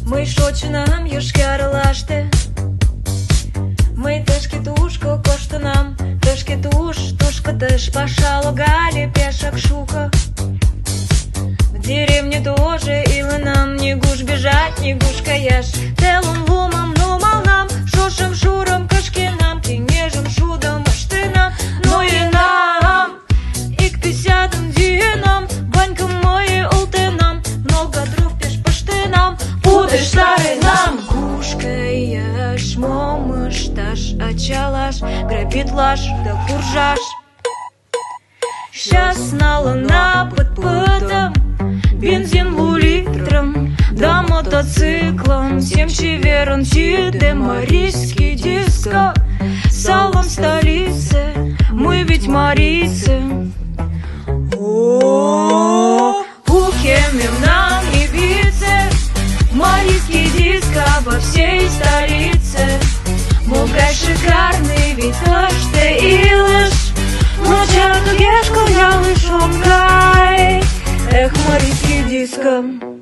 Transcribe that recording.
Ми шочинам юшкарылаште, мы теш кетушко коштынам, теш кетуш, тушко теш паша логале пешак шуко. В деревне тоже илынам, не гуш бежать, не гуш каяш. Телом лумам нумалнам, шошым шуром кышкенам, кеңежым шудом ыштенам. Ноенам, ик-50 дюйнам, банькам мое олтенам, много дров пеш пыштенам, пудеш старенам. Гуш каяш, мом ышташ, ачалаш, грабитлаш да куржаш. Сейчас налына пыт-пытом, бензин литром, да мотоциклом. Всем чеверон, чиде марийский диско. Салом столицы, мы ведь марийцы. Ухемим нам и вице, марийский диско во всей столице. Мугай шикарный вид, ты илыш, но чату гешку я лишь эх, марийский диско.